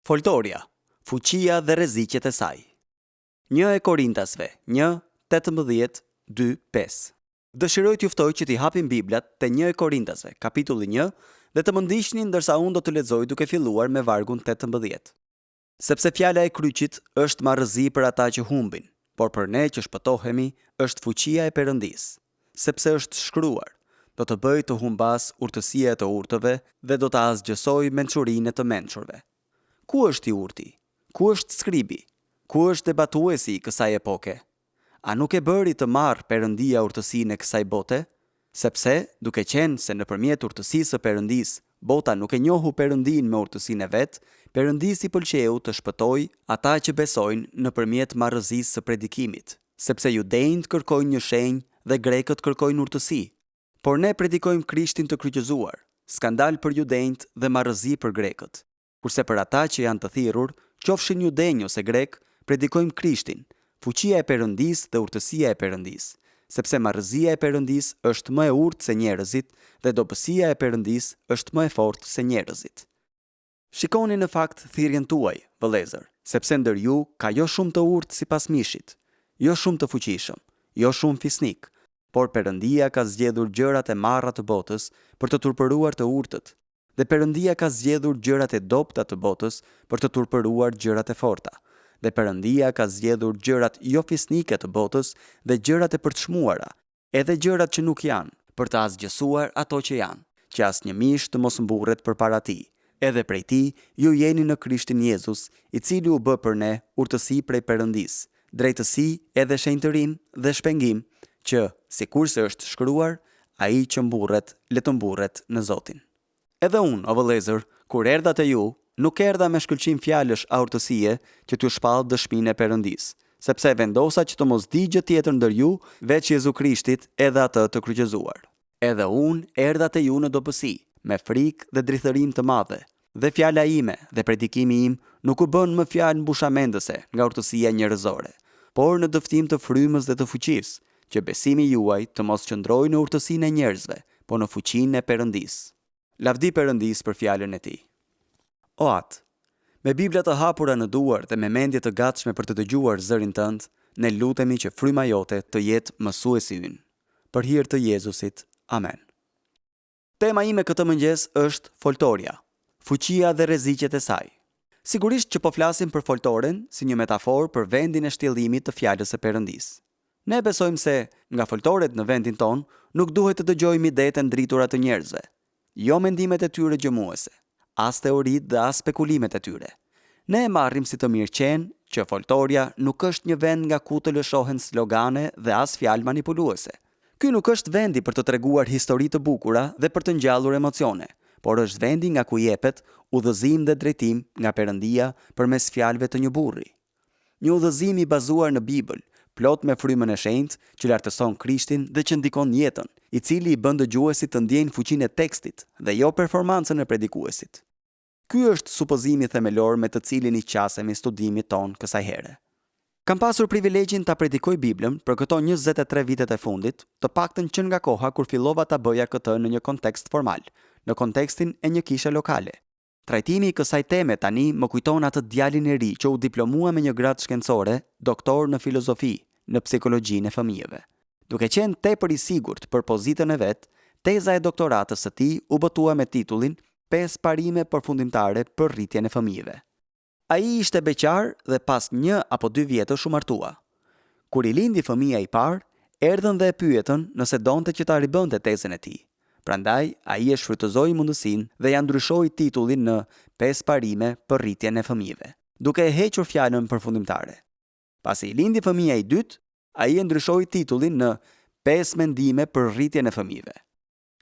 Foltoria, fuqia dhe rreziqet e saj. 1 Korintasve 1:18-2:5. Dëshiroj t'ju ftoj që t'i hapim Biblat te 1 Korintasve, kapitulli 1, dhe të më ndiqni ndërsa unë do të lexoj duke filluar me vargun 18. Sepse fjala e kryqit është marrëzi për ata që humbin, por për ne që shpëtohemi është fuqia e Perëndisë, sepse është shkruar: do të bëj të humbas urtësia e të urtëve dhe do të asgjësoj mençurinë e të mençurve. Ku është i urti? Ku është skribi? Ku është debatuesi i kësaj epoke? A nuk e bëri të marrë Perëndia urtësinë e kësaj bote? Sepse, duke qenë se nëpërmjet urtësisë së Perëndisë, bota nuk e njohu Perëndinë me urtësinë e vet, Perëndisi i pëlqeu të shpëtojë ata që besojnë nëpërmjet marrëzisë së predikimit, sepse judejt kërkojnë një shenjë dhe grekët kërkojnë urtësi. Por ne predikojmë Krishtin të kryqëzuar, skandal për judejt dhe marrëzi për grekët. Kurse për ata që janë të thirrur, qofshin judej ose grek, predikojmë Krishtin, fuqia e Perëndisë dhe urtësia e Perëndisë, sepse marrëzia e Perëndisë është më e urtë se njerëzit dhe dobësia e Perëndisë është më e fortë se njerëzit. Shikoni në fakt thirrjen tuaj, vëllezër, sepse ndër ju ka jo shumë të urtë sipas mishit, jo shumë të fuqishëm, jo shumë fisnik, por Perëndia ka zgjedhur gjërat e marra të botës për të turpëruar të urtët, dhe Perëndia ka zgjedhur gjërat e dobta të botës për të turpëruar gjërat e forta, dhe Perëndia ka zgjedhur gjërat jo fisnike të botës dhe gjërat e përçmuara, edhe gjërat që nuk janë, për të asgjësuar ato që janë, që asnjë mish të mos mburret përpara tij. Edhe prej tij ju jeni në Krishtin Jezus, i cili u bë për ne urtësi prej Perëndisë, drejtësi edhe shenjtërim dhe shpengim, që, sikurse është shkruar, ai që mburret, le të mburret në Zotin. Edhe unë, o vëllezër, kur erdha te ju, nuk erdha me shkëlqim fjalësh a urtësie që t'ju shpall dëshminë e Perëndisë, sepse vendosa që të mos di gjë tjetër ndër ju veç Jezu Krishtit edhe atë të kryqëzuar. Edhe unë erdha te ju në dobësi, me frikë dhe drithërim të madhe, dhe fjala ime dhe predikimi im nuk u bën më fjalë mbushamendëse nga urtësia njerëzore, por në dëftim të frymës dhe të fuqisë, që besimi juaj të mos qëndrojë në urtësinë e njerëzve, por në fuqinë e Perëndisë. Lavdi Perëndisë për fjalën e tij. O atë, me Bibla të hapura në duar dhe me mendje të gatshme për të dëgjuar zërin tënd, ne lutemi që fryma jote të jetë mësuesi ynë. Për hir të Jezusit. Amen. Tema ime këtë mëngjes është foltoria, fuqia dhe rreziqet e saj. Sigurisht që po flasim për foltoren si një metaforë për vendin e shtjellimit të fjalës së Perëndisë. Ne besojmë se nga foltoret në vendin ton nuk duhet të dëgjojmë idete ndritura të njerëzve, jo mendimet e tyre gjëmuese, as teoritë dhe as spekulimet e tyre. Ne e marrim si të mirëqenë që foltoria nuk është një vend nga ku të lëshohen slogane dhe as fjalë manipuluese. Ky nuk është vendi për të treguar histori të bukura dhe për të ngjallur emocione, por është vendi nga ku jepet udhëzim dhe drejtim nga Perëndia përmes fjalëve të një burri. Një udhëzim i bazuar në Bibël, plot me frymën e shenjtë që lartëson Krishtin dhe që ndikon jetën, i cili i bën dëgjuesit të ndjejnë fuqinë e tekstit dhe jo performancën e predikuesit. Ky është supozimi themelor me të cilin i qasemi studimit ton kësaj here. Kam pasur privilegjin ta predikoj Biblën për këto 23 vitet e fundit, të paktën që nga koha kur fillova ta bëja këtë në një kontekst formal, në kontekstin e një kishe lokale. Trajtimi i kësaj teme tani më kujton atë djalin e ri që u diplomua me një gradë shkencore, doktor në filozofi, në psikologjinë e fëmijëve. Duke qenë tepër i sigurt për pozitën e vet, teza e doktoratës së tij u botua me titullin 5 parime përfundimtare për rritjen e fëmijëve. Ai ishte beqar dhe pas 1 apo 2 vjetësh u martua. Kur i lindi fëmia i parë, erdhën dhe e pyetën nëse donte që ta ribënte tezën e tij. Prandaj, ai e shfrytëzoi mundësinë dhe ja ndryshoi titullin në 5 parime për rritjen e fëmijëve, duke e hequr fjalën përfundimtare. Pasi i lindi fëmia i dytë, ai e ndryshoi titullin në 5 mendime për rritjen e fëmijëve.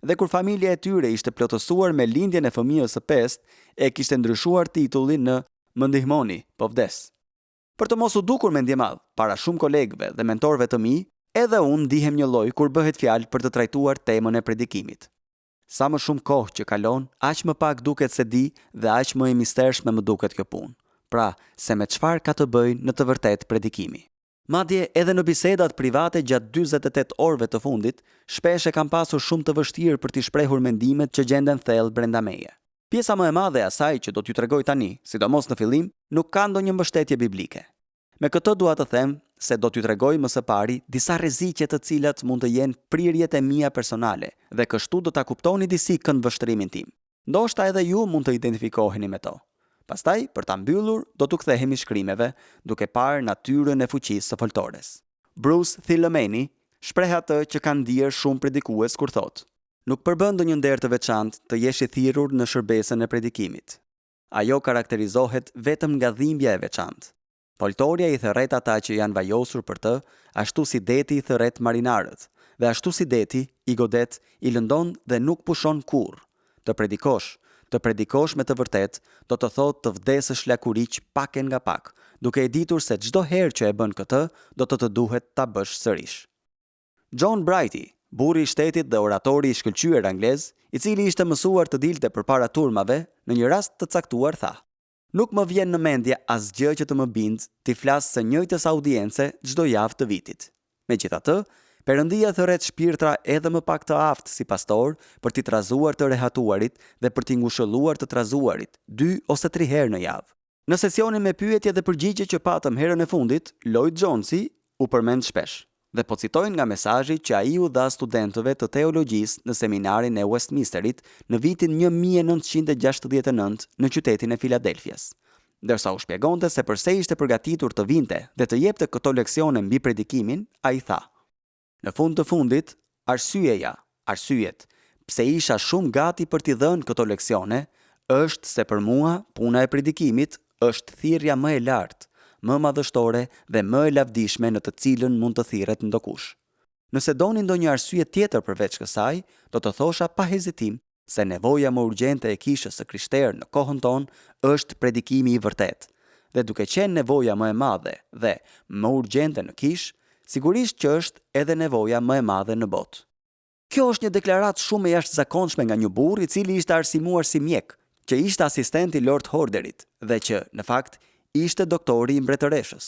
Dhe kur familja e tyre ishte plotësuar me lindjen e fëmijës së 5, e kishte ndryshuar titullin në Më ndihmoni, po vdes. Për të mos u dukur mendje madh para shumë kolegëve dhe mentorëve të mi, edhe unë ndihem një lloj kur bëhet fjalë për të trajtuar temën e predikimit. Sa më shumë kohë që kalon, aq më pak duket se di dhe aq më e mistershme më duket kjo punë. Pra, se me çfarë ka të bëjë në të vërtetë predikimi. Madje edhe në bisedat private gjatë 48 orëve të fundit, shpesh e kam pasur shumë të vështirë për t'i shprehur mendimet që gjenden thellë brenda meje. Pjesa më e madhe e asaj që do t'ju tregoj tani, sidomos në fillim, nuk ka ndonjë mbështetje biblike. Me këtë dua të them se do t'ju tregoj më së pari disa rreziqe të cilat mund të jenë prirjet e mia personale dhe kështu do ta kuptoni disi këndvështrimin tim. Ndoshta edhe ju mund të identifikoheni me to. Pastaj, për ta mbyllur, do t'u kthehemi shkrimeve, duke parë natyrën e fuqisë së foltores. Bruce Thilomeni shpreh atë që kanë ndier shumë predikues kur thotë: nuk përbën ndonjë nder të veçantë të jesh i thirrur në shërbesën e predikimit. Ajo karakterizohet vetëm nga dhimbja e veçantë. Foltoria i thërret ata që janë vajosur për të, ashtu si deti i thërret marinarët, dhe ashtu si deti i godet i lëndon dhe nuk pushon kurrë. Të predikosh me të vërtet, do të thotë të vdesësh lakuriq pak e nga pak, duke e ditur se çdo herë që e bën këtë, do të duhet ta bësh sërish. John Brighty, burri i shtetit dhe oratori i shkëlqyer anglez, i cili ishte mësuar të dilte përpara turmave, në një rast të caktuar tha: nuk më vjen në mendje asgjë që të më bind t'i flas së njëjtës audience çdo javë të vitit. Megjithatë, Perëndia thërret shpirtra edhe më pak të aftë si pastor për t'i trazuar të rehatuarit dhe për t'i ngushëlluar të trazuarit 2 ose 3 herë në javë. Në sesionin me pyetje dhe përgjigje që patëm herën e fundit, Lloyd Jonesi u përmend shpesh dhe po citojnë nga mesazhi që ai u dha studentëve të teologjisë në seminarin e Westminsterit në vitin 1969 në qytetin e Filadelfias. Ndërsa u shpjegonte se përse ishte përgatitur të vinte dhe të jepte këto leksione mbi predikimin, ai tha: në fund të fundit, arsyet, pse isha shumë gati për t'i dhënë këto leksione, është se për mua puna e predikimit është thirrja më e lartë, më madhështore dhe më e lavdishme në të cilën mund të thirret ndokush. Nëse doni ndonjë arsye tjetër përveç kësaj, do të thosha pa hezitim se nevoja më urgjente e kishës së krishterë në kohën tonë është predikimi i vërtet. Dhe duke qenë nevoja më e madhe dhe më urgjente në kishë, sigurisht që është edhe nevoja më e madhe në botë. Kjo është një deklaratë shumë e jashtëzakonshme nga një burr i cili ishte arsimuar si mjek, që ishte asistent i Lord Horderit dhe që, në fakt, ishte doktori i mbretëreshës.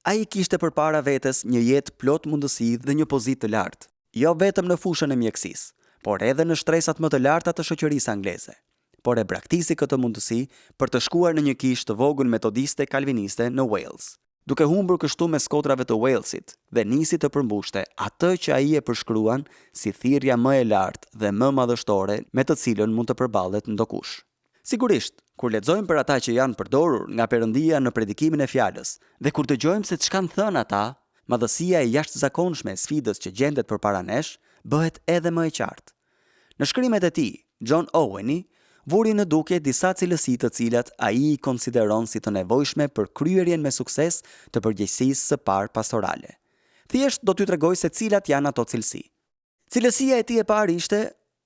Ai kishte përpara vetes një jetë plot mundësi dhe një pozitë të lartë, jo vetëm në fushën e mjekësisë, por edhe në shtresat më të larta të shoqërisë angleze. Por e braktisi këtë mundësi për të shkuar në një kishë të vogël metodiste kalviniste në Wales, duke humbur kështu me skotrave të Walesit dhe nisi të përmbushte atë që ai e përshkruan si thirrja më e lartë dhe më madhështore me të cilën mund të përballet ndokush. Sigurisht, kur lexojmë për ata që janë përdorur nga Perëndia në predikimin e fjalës dhe kur dëgjojmë se ç'kan thënë ata, madhësia e jashtëzakonshme e sfidës që gjendet përpara nesh bëhet edhe më e qartë. Në shkrimet e tij, John Owen vuri në dukje disa cilësi të cilat ai i konsideron si të nevojshme për kryerjen me sukses të përgjegjësisë së parë pastorale. Thjesht do t'ju tregoj se cilat janë ato cilësi. Cilësia e tij e parë ishte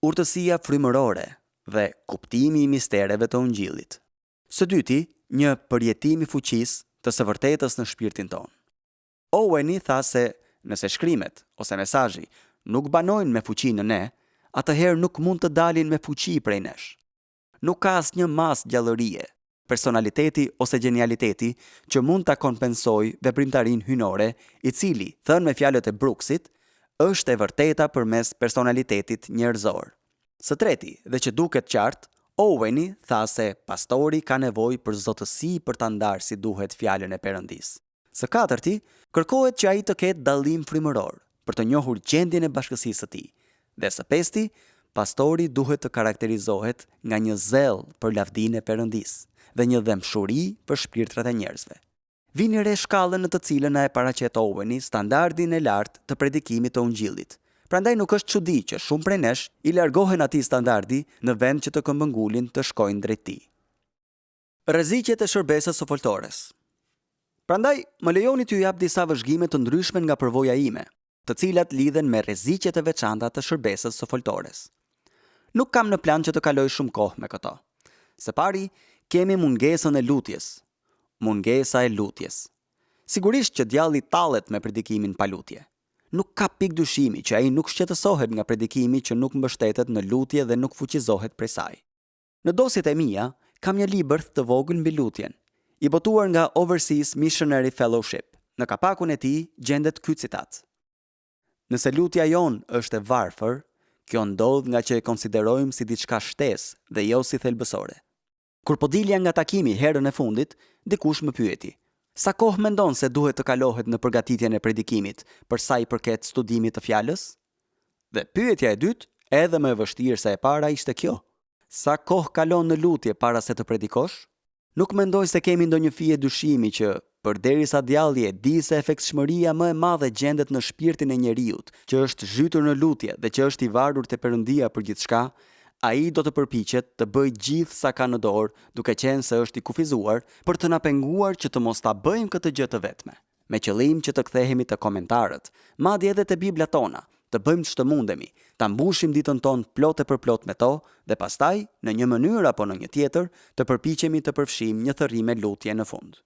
urtësia frymërore dhe kuptimi i mistereve të Ungjillit. Së dyti, një përjetim i fuqisë të së vërtetës në shpirtin tonë. Owen tha se nëse shkrimet ose mesazhi nuk banojnë me fuqi në ne, atëherë nuk mund të dalin me fuqi prej nesh. Nuk ka asnjë mas gjallërie, personaliteti ose genialiteti që mund ta kompensojë veprimtarinë hynore, i cili, thënë me fjalët e Brooksit, është e vërteta përmes personalitetit njerëzor. Së treti, dhe që duket qartë, Owen tha se pastori ka nevojë për zotësi për ta ndarë si duhet fjalën e Perëndisë. Së katërti, kërkohet që ai të ketë dallim frymëror për të njohur gjendjen e bashkësisë së tij. Dhe së pesti, pastori duhet të karakterizohet nga një zell për lavdinë e Perëndisë dhe një dëmshuri për shpirtrat e njerëzve. Vini re shkallën në të cilën e paraqet Owen standardin e lartë të predikimit të Ungjillit. Prandaj nuk është çudi që shumë prej nesh i largohen atij standardi në vend që të këmbëngulin të shkojnë drejt tij. Rreziqet e shërbesës së foltores. Prandaj, më lejoni t'ju jap disa vëzhgime të ndryshme nga përvoja ime, të cilat lidhen me rreziqet e veçanta të shërbesës së foltores. Nuk kam në plan që të kaloj shumë kohë me këto. Së pari, kemi mungesën e lutjes. Mungesa e lutjes. Sigurisht që djalli tallet me predikimin pa lutje. Nuk ka pikë dyshimi që ai nuk shqetësohet nga predikimi që nuk mbështetet në lutje dhe nuk fuqizohet prej saj. Në dosjet e mia, kam një libër të vogël mbi lutjen, i botuar nga Overseas Missionary Fellowship. Në kapakun e tij gjendet ky citat: nëse lutja jon është e varfër, Kjo ndodh nga që e konsiderojmë si diçka shtesë dhe jo si thelbësore. Kur po dilja nga takimi herën e fundit, dikush më pyeti: sa kohë mendon se duhet të kalohet në përgatitjen e predikimit për sa i përket studimit të fjalës? Dhe pyetja e dytë, edhe më e vështirë se e para, ishte kjo: sa kohë kalon në lutje para se të predikosh? Nuk mendoj se kemi ndonjë fije dyshimi që përderisa djalli e di se efektshmëria më e madhe gjendet në shpirtin e njeriut, që është zhytur në lutje dhe që është i varur te Perëndia për gjithçka, ai do të përpiqet të bëjë gjithë sa ka në dorë, duke qenë se është i kufizuar për të na penguar që të mos ta bëjmë këtë gjë të vetme, me qëllim që të kthehemi te komentarët, madje edhe te biblat tona, të bëjmë ç'të mundemi, ta mbushim ditën tonë plot e përplot me to dhe pastaj, në një mënyrë apo në një tjetër, të përpiqemi të përfshijmë një thërrime lutje në fund.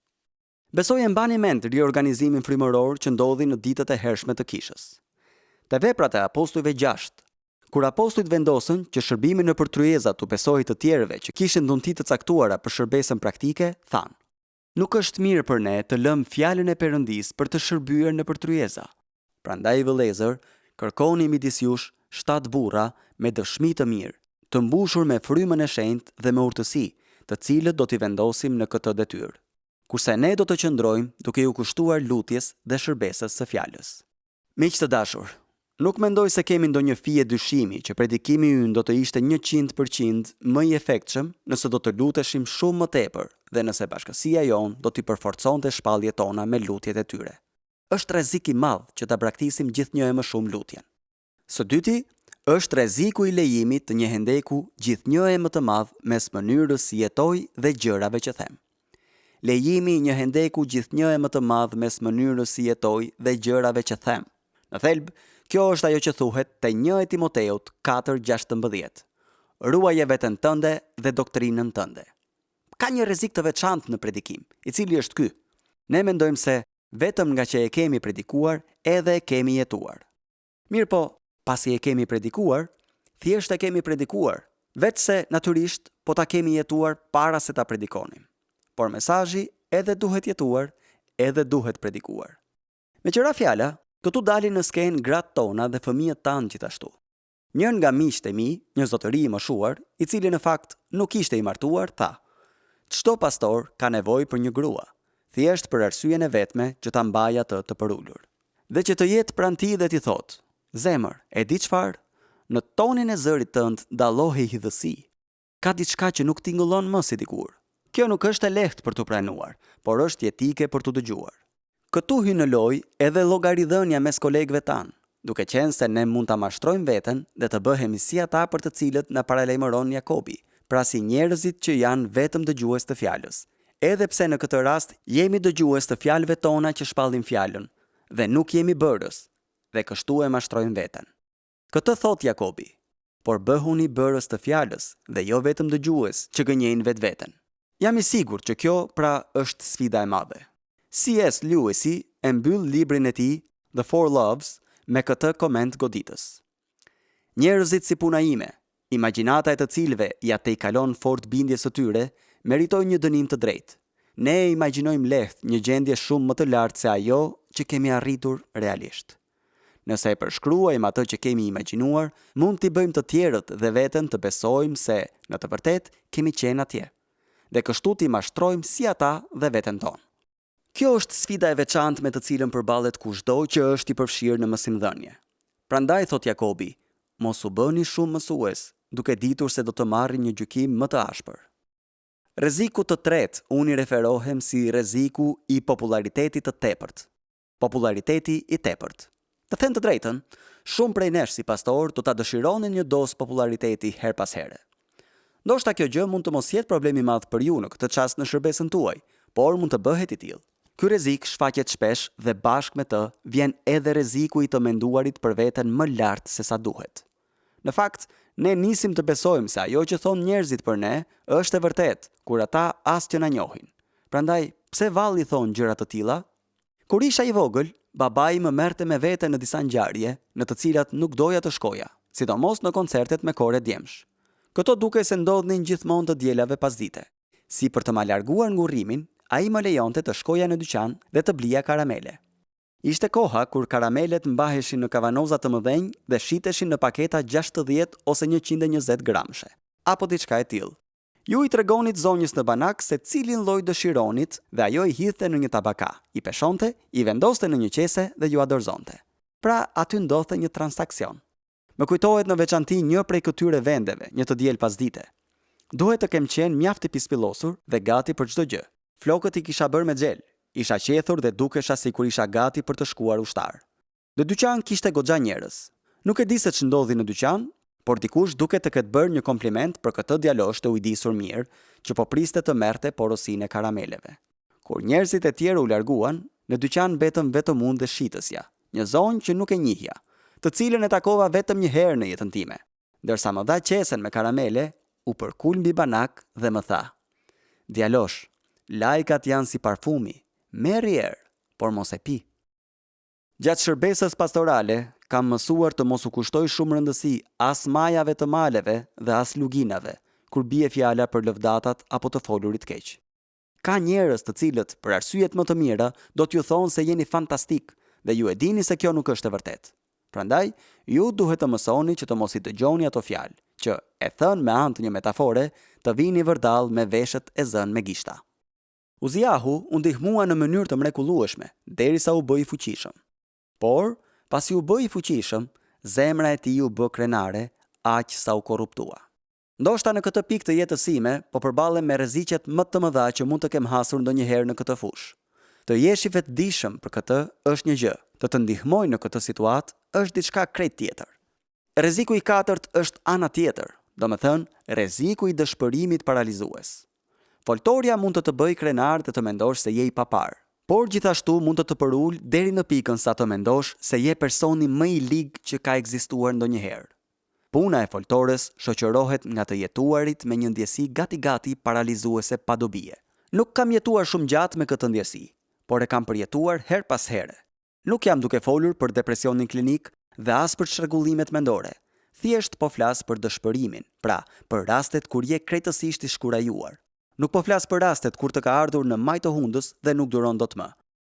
Besoj e mbani mend riorganizimin frymëror që ndodhi në ditët e hershme të kishës. Te veprat e apostujve 6, kur apostujt vendosën që shërbimi nëpër tryeza t'u besohej të tjerëve që kishin dhunti të caktuara për shërbesën praktike, thanë: nuk është mirë për ne të lëmë fjalën e Perëndisë për të shërbyer nëpër tryeza. Prandaj vëllezër, kërkoni midis jush 7 burra me dëshmi të mirë, të mbushur me frymën e shenjtë dhe me urtësi, të cilët do t'i vendosim në këtë detyrë. Kurse ne do të qëndrojmë duke u kushtuar lutjes dhe shërbesës së fjalës. Miq të dashur, nuk mendoj se kemi ndonjë fije dyshimi që predikimi ynë do të ishte 100% më i efektshëm nëse do të luteshim shumë më tepër dhe nëse bashkësia jonë do t'i përforconte shpalljet tona me lutjet e tyre. Është rrezik i madh që ta braktisim gjithnjë e më shumë lutjen. Së dyti, është rreziku i lejimit të një hendeku gjithnjë e më të madh mes mënyrës si jetoj dhe gjërave që them. Lejimi i një hendeku gjithnjë e më të madh mes mënyrës si jetoj dhe gjërave që them. Në thelb, kjo është ajo që thuhet te 1 Timoteut 4:16. Ruaje veten tënde dhe doktrinën tënde. Ka një rrezik të veçantë në predikim, i cili është ky: ne mendojmë se vetëm nga që e kemi predikuar, edhe e kemi jetuar. Mirë po, pasi e kemi predikuar, thjesht e kemi predikuar, veç se natyrisht po ta kemi jetuar para se ta predikonim. Por mesazhi edhe duhet jetuar, edhe duhet predikuar. Me qëra fjala, këtu dalin në skenë gratë tona dhe fëmijët tanë gjithashtu. Njën nga miqtë e mi, një zotëri i moshuar, i cili në fakt nuk ishte i martuar, tha: çdo pastor ka nevojë për një grua, thjesht për arsyeën e vetme që ta mbajë atë të përulur. Dhe që të jetë pranë tij dhe t'i thotë: zemër, e di çfarë? Në tonin e zërit tënd dallohej hidhësi. Ka diçka që nuk tingëllon më si dikur. Kjo nuk është e lehtë për të pranuar, por është jetike për të dëgjuar. Këtu hyn në lojë edhe llogaridhënia mes kolegëve tanë, duke qenë se ne mund ta mashtrojmë veten dhe të bëhemi si ata për të cilët na paralajmëron Jakobi, pra si njerëzit që janë vetëm dëgjues të fjalës. Edhe pse në këtë rast jemi dëgjues të fjalëve tona që shpallin fjalën, dhe nuk jemi bërës, dhe kështu e mashtrojmë veten. Këtë thot Jakobi: por bëhuni bërës të fjalës dhe jo vetëm dëgjues që gënjejnë vetveten. Jam i sigurt që kjo pra është sfida e madhe. C.S. Lewisi e mbyll librin e tij The Four Loves me këtë koment goditës: njerëzit si puna ime, imagjinata e të cilëve ja te i kalon fort bindjes së tyre, meritojnë një dënim të drejtë. Ne e imagjinojmë lehtë një gjendje shumë më të lartë se ajo që kemi arritur realisht. Nëse e përshkruajmë atë që kemi imagjinuar, mund t'i bëjmë të tjerët dhe veten të besojmë se, në të vërtetë, kemi qenë atje. Dhe kështu t'i mashtrojmë si ata dhe veten tonë. Kjo është sfida e veçantë me të cilën përballet kushdo që është i përfshirë në mësimdhënie. Prandaj thot Jakobi: mos u bëni shumë mësues, duke ditur se do të marrë një gjykim më të ashpër. Rreziku të tretë unë i referohem si rreziku i popularitetit të tepërt. Populariteti i tepërt. Të them të drejtën, shumë prej nesh si pastor do ta dëshironin një dosë populariteti her pas here. Ndoshta kjo gjë mund të mos jetë problem i madh për ju në këtë çast në shërbesën tuaj, por mund të bëhet i tillë. Ky rrezik shfaqet shpesh dhe bashkë me të vjen edhe rreziku i të menduarit për veten më lart se sa duhet. Në fakt, ne nisim të besojmë se ajo që thon njerëzit për ne është e vërtetë, kur ata as që na njohin. Prandaj, pse valli thon gjëra të tilla? Kur isha i vogël, babai më merrte me vete në disa ngjarje në të cilat nuk doja të shkoja, sidomos në koncertet me kore djemsh. Këto duke se ndodhnin gjithmonë të dielave pasdite. Si për të ma larguar ngurrimin, ai më lejonte të shkoja në dyqan dhe të blija karamele. Ishte koha kur karamelet mbaheshin në kavanoza të mëdhenj dhe shiteshin në paketa 60 ose 120 gramshe, apo diçka e tillë. Ju i tregonit zonjës në banak se cilin lloj dëshironit dhe ajo i hidhte në një tabaka, i peshonte, i vendoste në një qese dhe ju adorzonte. Pra aty ndodhte një transakcion. Më kujtohet në veçanti një prej këtyre vendeve, një të diel pas dite. Duhet të kem qenë mjaft i pispillosur dhe gati për çdo gjë. Flokët i kisha bërë me xhel, isha qethur dhe dukesha sikur isha gati për të shkuar ushtar. Në dyqan kishte goxha njerëz. Nuk e di se ç'ndodhi në dyqan, por dikush duket të ketë bërë një kompliment për këtë djalosh të ujdisur mirë, që po priste të merrte porosinë e karameleve. Kur njerëzit e tjerë u larguan, në dyqan betëm vetëm unë dhe shitësja, një zonjë që nuk e njihja, të cilën e takova vetëm një herë në jetën time. Ndërsa më dha qesen me karamele, u përkul mbi banak dhe më tha: "Djalosh, lajkat janë si parfumi, merri erë, por mos e pi." Gjatë shërbesës pastorale, kam mësuar të mos u kushtoj shumë rëndësi as majave të maleve dhe as luginave, kur bie fjala për lëvdatat apo të folurit keq. Ka njerëz të cilët, për arsyet më të mira, do t'ju thonë se jeni fantastik dhe ju e dini se kjo nuk është e vërtet. Prandaj, ju duhet të mësoni që të mos i dëgjoni ato fjalë, që e thënë me anë të një metafore, të vini vërdall me veshët e zënë me gishta. Uziahu u ndihmua në mënyrë të mrekullueshme, derisa u bë i fuqishëm. Por, pasi u bë i fuqishëm, zemra e tij u bë krenare, aq sa u korruptua. Ndoshta në këtë pikë të jetës sime, po përballem me rreziqet më të mëdha që mund të kem hasur ndonjëherë në këtë fushë. Të jesh i vetëdijshëm për këtë është një gjë, të ndihmojë në këtë situatë është diçka krejt tjetër. Rreziku i katërt është ana tjetër, domethënë rreziku i dëshpërimit paralizues. Foltorja mund të bëjë krenar dhe të mendosh se je i papar, por gjithashtu mund të përul deri në pikën sa të mendosh se je personi më i ligë që ka ekzistuar ndonjëherë. Puna e foltores shoqërohet nga të jetuarit me një ndjesi gati-gati paralizuese pa dobije. Nuk kam jetuar shumë gjatë me këtë ndjesi, por e kam përjetuar her pas here. Nuk jam duke folur për depresionin klinik dhe as për çrregullimet mendore. Thjesht po flas për dëshpërimin, pra për rastet kur je krejtësisht i shkurajuar. Nuk po flas për rastet kur të ka ardhur në maj të hundës dhe nuk duron dot më.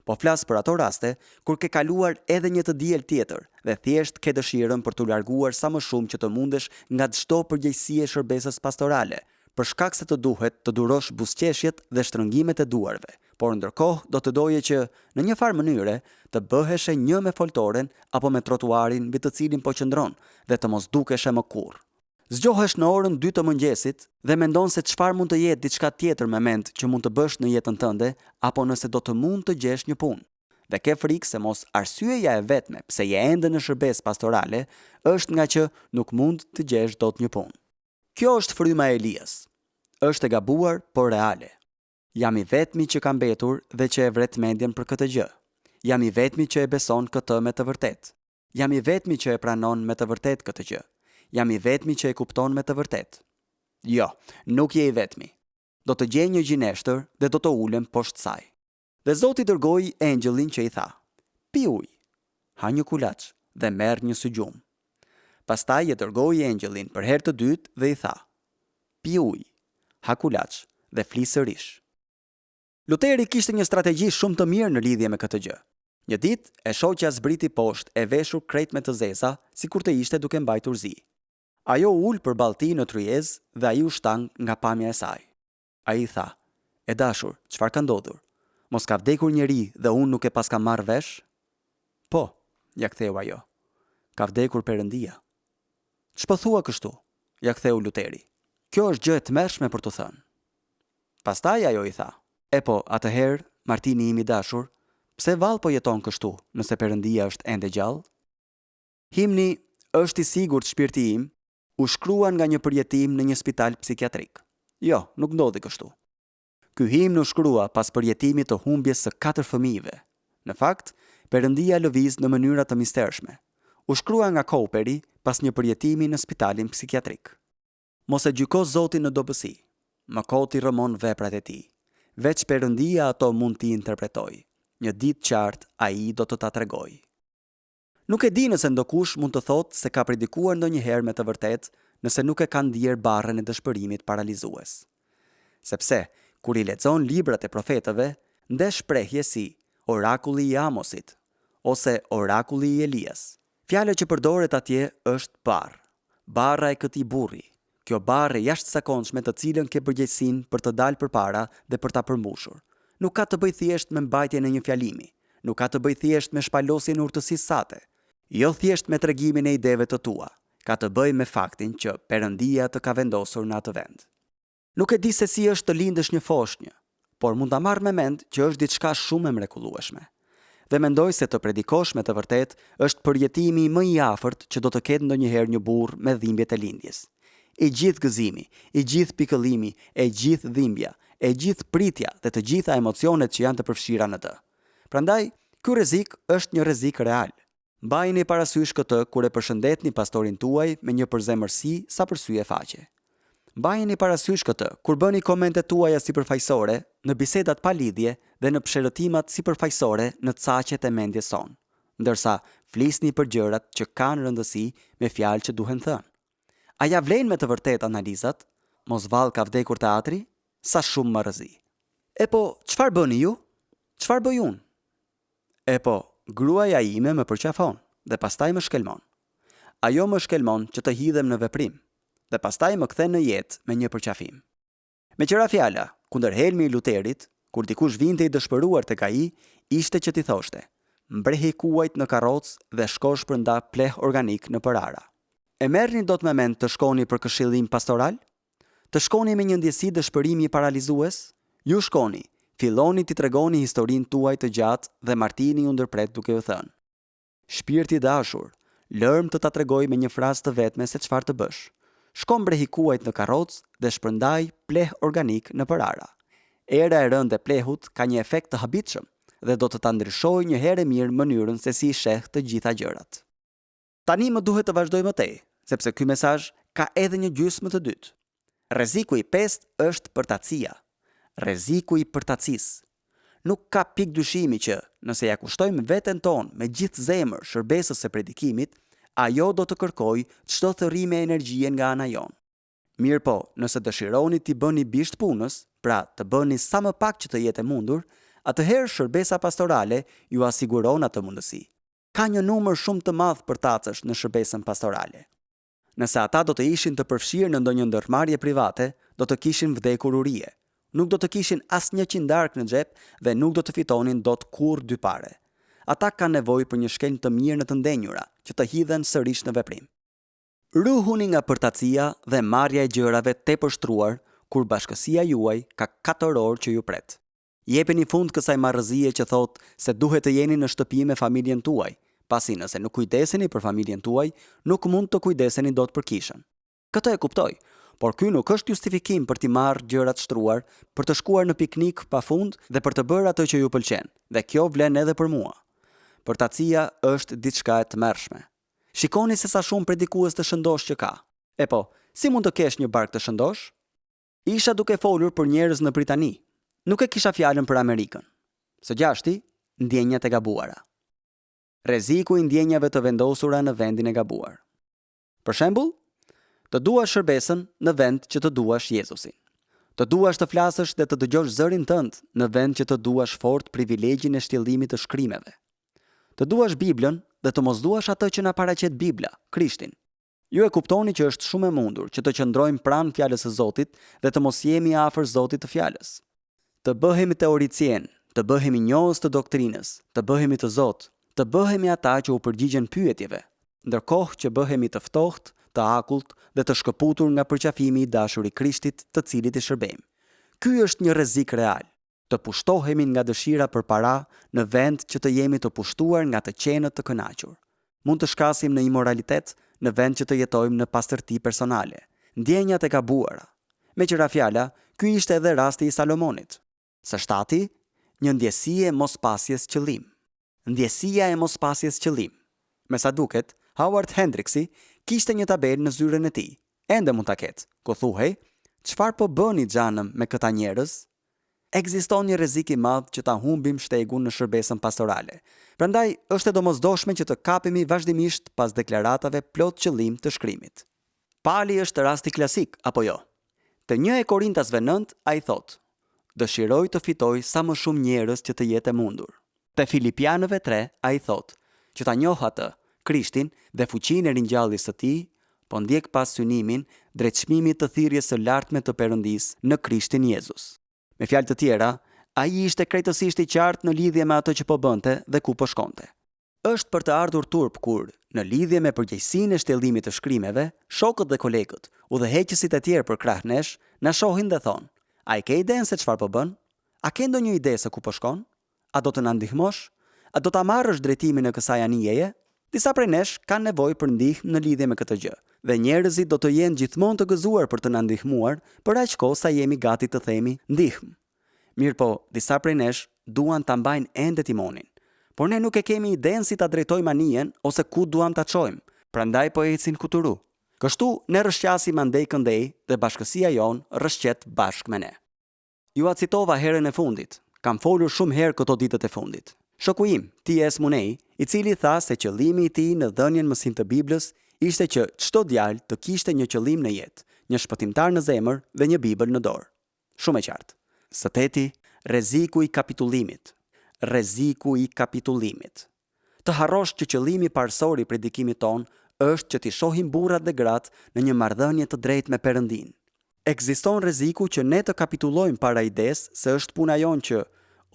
Po flas për ato raste kur ke kaluar edhe një të diel tjetër dhe thjesht ke dëshirën për t'u larguar sa më shumë që të mundesh nga çdo përgjegjësi e shërbesës pastorale, për shkak se të duhet të durosh buzëqeshjet dhe shtrëngimet e duarve, por ndërkohë do të doje që në një farë mënyre të bëheshe një me foltoren apo me trotuarin mbi të cilin po qëndron dhe të mos dukeshe më kurrë. Zgjohesh në orën 2 të mëngjesit dhe mendon se çfarë mund të jetë diçka tjetër me mend që mund të bësh në jetën tënde apo nëse do të mund të gjesh një punë. Dhe ke frikë se mos arsyeja e vetme pse je ende në shërbesë pastorale është nga që nuk mund të gjesh dot një punë. Kjo është fryma e Elias. Është e gabuar, por reale. Jam i vetmi që ka mbetur dhe që e vret mendjen për këtë gjë. Jam i vetmi që e beson këtë me të vërtetë. Jam i vetmi që e pranon me të vërtetë këtë gjë. Jam i vetmi që e kupton me të vërtetë. Jo, nuk je i vetmi. Do të gjej një gjineshtër dhe do të ulem poshtë saj. Dhe Zoti dërgoi engjëllin që i tha: "Pi ujë, ha një kulaç dhe merr një sy gjumë." Pastaj e dërgoi engjëllin për herë të dytë dhe i tha: "Pi ujë, ha kulaç dhe flis sërish." Luteri kishte një strategji shumë të mirë në lidhje me këtë gjë. Një ditë e shoqja zbriti poshtë e veshur krejt me të zeza, sikur të ishte duke mbajtur zi. Ajo ul përballë tij në tryezë dhe ai u shtang nga pamja e saj. Ai i tha: "E dashur, çfarë ka ndodhur? Mos ka vdekur njeri dhe unë nuk e pas kam marrë vesh?" "Po," ja ktheu ajo. "Ka vdekur Perëndia." "Ç'po thua kështu?" ja ktheu Luteri. "Kjo është gjë e tmerrshme për të thënë." Pastaj ajo i tha: "E po, atëherë, Martini im i dashur, pse vallë po jeton kështu nëse Perëndia është ende gjallë?" Himni "Është i sigurt shpirti im" u shkruan nga një përjetim në një spital psikiatrik. Jo, nuk ndodhi kështu. Ky himn u shkrua pas përjetimit të humbjes së 4 fëmijëve. Në fakt, Perëndia lëviz në mënyra të mistershme. U shkrua nga Cowperi pas një përjetimi në spitalin psikiatrik. Mos e gjyko Zotin në dobësi. Mëkoti rrëmon veprat e tij. Veç Perëndia ato mund t'i interpretoj. Një ditë qartë ai do të ta tregoj. Nuk e di nëse ndokush mund të thotë se ka predikuar ndonjëherë me të vërtetë nëse nuk e ka ndier barrën e dëshpërimit paralizues. Sepse, kur i lexon librat e profetëve, ndesh shprehje si orakulli i Amosit, ose orakulli i Elias. Fjala që përdoret atje është barr. Barra e këtij burri. Kjo barrë e jashtëzakonshme të cilën ke përgjegjësinë për të dalë përpara dhe për ta përmbushur. Nuk ka të bëjë thjesht me mbajtjen e një fjalimi, nuk ka të bëjë thjesht me shpalosjen e urtësisë sate, jo thjesht me tregimin e ideve të tua. Ka të bëjë me faktin që Perëndia të ka vendosur në atë vend. Nuk e di se si është të lindësh një foshnjë, por mund ta marr me mend që është diçka shumë e mrekullueshme. Dhe mendoj se të predikosh me të vërtet është përjetimi më i afërt që do të ketë ndonjëherë një burr me dhimbjet e lindjes. I gjithë gëzimi, i gjithë pikëllimi, e gjithë dhimbja, e gjithë pritja dhe të gjitha emocionet që janë të përfshira në të. Prandaj, ky rrezik është një rrezik real. Mbajini parasysh këtë kur e përshëndetni pastorin tuaj me një përzemërsi sa për sy e faqe. Mbajini parasysh këtë kur bëni komentet tuaja sipërfaqësore në bisedat pa lidhje dhe në pësherëtimat sipërfaqësore në caqet e mendjes son, ndërsa flisni për gjërat që kanë rëndësi me fjalë që duhen thënë. A ja vlen me të vërtet analizat? Mos vallë ka vdekur teatri? Sa shumë më rëzi. E po, çfarë bëni ju? Çfarë bëj unë? E po, gruaja ime më përqafon dhe pastaj më shkelmon. Ajo më shkelmon që të hidhem në veprim dhe pastaj më kthen në jetë me një përqafim. Me qëra fjala, kundër helmi i Luterit, kur dikush vinte i dëshpëruar tek ai, ishte që t'i thoshte: mbrehi kuajt në karrocë dhe shkosh brenda pleh organik në Përara. E merrni dot me mend të shkoni për këshillim pastoral? Të shkoni me një ndjesi dëshpërimi paralizues? Ju shkoni, filloni t'i tregoni historinë tuaj të gjatë dhe martini u ndërpret duke u thënë: shpirti i dashur, lërm të ta tregoj me një frazë të vetme se çfarë të bësh. Shko mbrehi kuajt në karrocë dhe shpërndaj pleh organik në Përara. Era e rëndë e plehut ka një efekt të habitshëm dhe do të ta ndryshojë një herë mirë mënyrën se si i sheh të gjitha gjërat. Tani më duhet të vazhdoj më tej, sepse ky mesazh ka edhe një gjysmë të dytë. Rreziku i pestë është përtatësia. Rreziku i përtatësisë. Nuk ka pikë dyshimi që nëse ja kushtojmë veten tonë me gjithë zemër shërbesës së predikimit, ajo do të kërkojë çdo thërrime energjie nga ana jonë. Mirë po, nëse dëshironi t'i bëni bisht punës, pra të bëni sa më pak që të jetë e mundur, atëherë shërbesa pastorale ju asiguron atë mundësi. Ka një numër shumë të madh përtatësh në shërbesën pastorale. Nëse ata do të ishin të përfshirë në ndonjë ndërmarrje private, do të kishin vdekur urie. Nuk do të kishin as 100 dark në xhep dhe nuk do të fitonin dot kurrë dy pare. Ata kanë nevojë për një shkelm të mirë në të ndenjura, që të hidhen sërish në veprim. Ruhuni nga përtatësia dhe marrja e gjërave tepër shtruar, kur bashkësia juaj ka 4 orë që ju pret. Jepeni fund kësaj marrëzie që thotë se duhet të jeni në shtëpi me familjen tuaj, pasi nëse nuk kujdeseni për familjen tuaj, nuk mund të kujdeseni dot për kishën. Këtë e kuptoj, por ky nuk është justifikim për t'i marrë gjërat shtruar, për të shkuar në piknik pafund dhe për të bërë atë që ju pëlqen, dhe kjo vlen edhe për mua. Përtatësia është diçka e tmerrshme. Shikoni se sa shumë predikues të shëndosh që ka. E po, si mund të kesh një bark të shëndosh? Isha duke folur për njerëz në Britani. Nuk e kisha fjalën për Amerikën. Së gjashti, ndjenjat e gabuara. Rreziku i ndjenjave të vendosura në vendin e gabuar. Për shembull, të duash shërbesën në vend që të duash Jezusin. Të duash të flasësh dhe të dëgjosh zërin tënd në vend që të duash fort privilegjin e shtjellimit të shkrimeve. Të duash Biblën dhe të mos duash atë që na paraqet Bibla, Krishtin. Ju e kuptoni që është shumë e mundur që të qëndrojmë pranë fjalës së Zotit dhe të mos jemi afër Zotit të fjalës. Të bëhemi teoricien, të bëhemi njohës të doktrinës, të bëhemi të Zot, të bëhemi ata që u përgjigjen pyetjeve, ndërkohë që bëhemi të ftohtë, të akullt dhe të shkëputur nga përqafimi i dashur i Krishtit, të cilit i shërbejmë. Ky është një rrezik real. Të pushtohemi nga dëshira për para në vend që të jemi të pushtuar nga të qenët të kënaqur. Mund të shkasim në imoralitet në vend që të jetojmë në pastërti personale. Ndjenjat e gabuara. Me qëra fjala, ky ishte edhe rasti i Salomonit. Së shtati, një ndjesi e mospasjes qëllim. Ndjesia e mospasjes qëllim. Me sa duket, Howard Hendricksi kishte një tabelë në zyrën e tij. Ende mund ta ketë, ku thuhej, çfarë po bëni xhanëm me këta njerëz? Ekziston një rrezik i madh që ta humbim shtegun në shërbesën pastorale. Prandaj është e domosdoshme që të kapemi vazhdimisht pas deklaratave plot qëllim të shkrimit. Pali është rasti klasik, apo jo? Të 1 Korintasve 9 ai thotë: dëshiroj të fitoj sa më shumë njerëz që të jetë e mundur. Te Filipianëve 3 ai thot që ta njoh atë, Krishtin dhe fuqinë e ringjalljes së tij, po ndjek pas synimin drejt çmimit të thirrjes së lartme të Perëndisë në Krishtin Jezus. Me fjalë të tjera, ai ishte krejtësisht i qartë në lidhje me atë që po bënte dhe ku po shkonte. Është për të ardhur turp kur, në lidhje me përgjegjësinë e shtjellimit të shkrimeve, shokët dhe kolegët, udhëheqësit e tjerë për krah nesh, na shohin dhe thonë: "A i ke idenë se çfarë po bën? A ke ndonjë ide se ku po shkon? A do të na ndihmosh? A do ta marrësh drejtimin në kësaj anijeje?" Disa prej nesh kanë nevojë për ndihmë në lidhje me këtë gjë, dhe njerëzit do të jenë gjithmonë të gëzuar për të na ndihmuar, për aq kohë sa jemi gati të themi ndihmë. Mirë po, disa prej nesh duan ta mbajnë ende timonin, por ne nuk e kemi idenë si ta drejtojmë anijen ose ku duam ta çojmë, prandaj po ecin kuturu. Kështu ne rrëshqasim andej këndej dhe bashkësia jon rrëshqet bashkë me ne. Ju a citova herën e fundit. Kam folur shumë herë këto ditët e fundit. Shoku im, T.S. Munei, i cili tha se qëllimi i tij në dhënien mësim të Biblës ishte që çdo djalë të kishte një qëllim në jetë, një shpëtimtar në zemër dhe një Bibël në dorë. Shumë e qartë. Së teti, rreziku i kapitullimit. Rreziku i kapitullimit. Të harrosh që qëllimi parsor i predikimit ton është që t'i shohim burrat dhe gratë në një marrëdhënie të drejtë me Perëndin. Ekziston rreziku që ne të kapitullojmë para idesë se është puna jonë që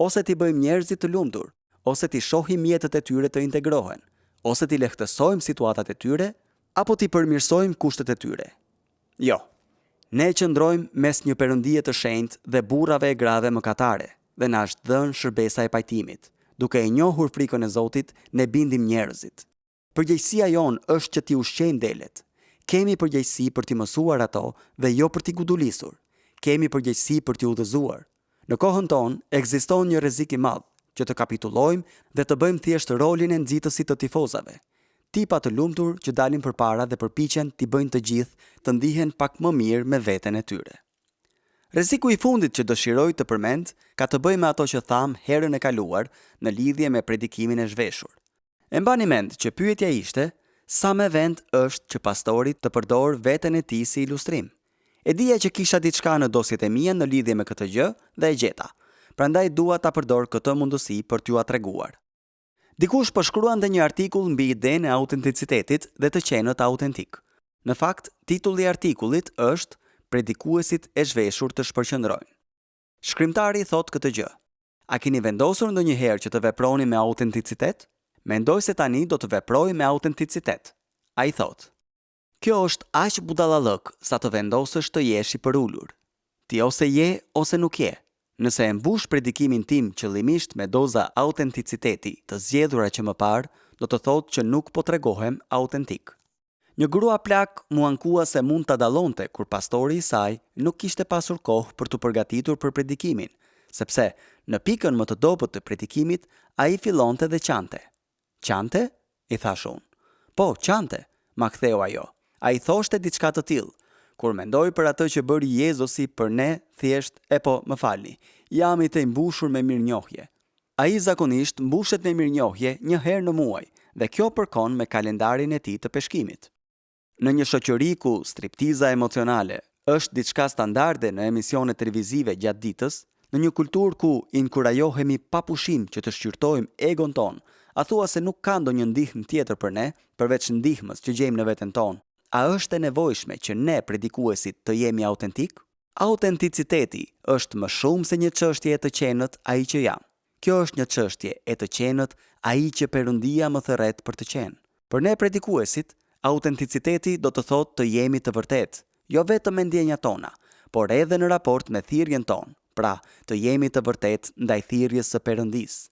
ose t'i bëjmë njerëzit të lumtur, ose t'i shohim mjetet e tyre të integrohen, ose t'i lehtësojmë situatat e tyre, apo t'i përmirësojmë kushtet e tyre. Jo, ne qëndrojmë mes një perëndie të shenjtë dhe burrave e grave mëkatare, dhe na është dhënë shërbesa e pajtimit. Duke e njohur frikën e Zotit, ne bindim njerëzit. Përgjegjësia jonë është që t'i ushqejmë delet. Kemi përgjegjësi për t'i mësuar ato dhe jo për t'i gudulisur. Kemi përgjegjësi për t'i udhëzuar. Në kohën tonë ekziston një rrezik i madh që të kapitulojmë dhe të bëjmë thjesht rolin e nxitësit të tifozave. Tipa të lumtur që dalin përpara dhe përpiqen t'i bëjnë të gjithë të ndihen pak më mirë me veten e tyre. Rreziku i fundit që dëshiroj të përmend ka të bëjë me ato që tham herën e kaluar në lidhje me predikimin e zhveshur. E mbani mend që pyetja ishte sa me vend është që pastori të përdor veten e tij si ilustrim. E dija që kisha diçka në dosjet e mia në lidhje me këtë gjë dhe e gjeta. Prandaj dua ta përdor këtë mundësi për t'ju treguar. Dikush po shkruante një artikull mbi idenë e autenticitetit dhe të qenët autentik. Në fakt, titulli i artikullit është Predikuesit e zhveshur të shpërqendrojnë. Shkrimtari thot këtë gjë: a keni vendosur ndonjëherë që të veproni me autenticitet? Mendoj se tani do të veproj me autenticitet. Ai thot: kjo është aq budallallëk sa të vendosësh të jesh i përulur. Ti ose je ose nuk je. Nëse e mbush predikimin tim qëllimisht me doza autenticiteti të zgjedhura që më parë, do të thotë që nuk po tregohem autentik. Një grua plak mu ankua se mund ta dallonte kur pastori i saj nuk kishte pasur kohë për të përgatitur për predikimin, sepse në pikën më të dobët të predikimit ai fillonte dhe qante. Qante? I thash unë. Po, qante, ma ktheu ajo. Ai thoshte diçka të tillë. Kur mendoj për atë që bëri Jezusi për ne, thjesht, më falni, jam i të mbushur me mirënjohje. Ai zakonisht mbushet me mirënjohje një herë në muaj, dhe kjo përkon me kalendarin e tij të peshkimit. Në një shoqëri ku striptiza emocionale është diçka standarde në emisione televizive gjatë ditës, në një kulturë ku inkurajohemi pa pushim që të shqyrtojmë egon ton, a thua se nuk ka ndonjë ndihmë tjetër për ne, përveç ndihmës që gjejmë në veten tonë? A është e nevojshme që ne predikuesit të jemi autentik? Autenticiteti është më shumë se një çështje e të qenët ai që jam. Kjo është një çështje e të qenët ai që Perëndia më thërret për të qenë. Për ne predikuesit, autenticiteti do të thotë të jemi të vërtetë, jo vetëm me ndjenjat tona, por edhe në raport me thirrjen tonë. Pra, të jemi të vërtetë ndaj thirrjes së Perëndisë.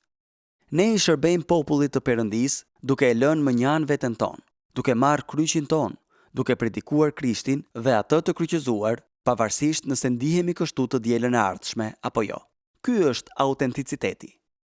Ne i shërbejmë popullit të Perëndisë duke e lënë mënjan veten tonë, duke marrë kryqin tonë, duke predikuar Krishtin dhe atë të kryqëzuar, pavarësisht nëse ndihemi kështu të dielën e ardhshme apo jo. Ky është autenticiteti.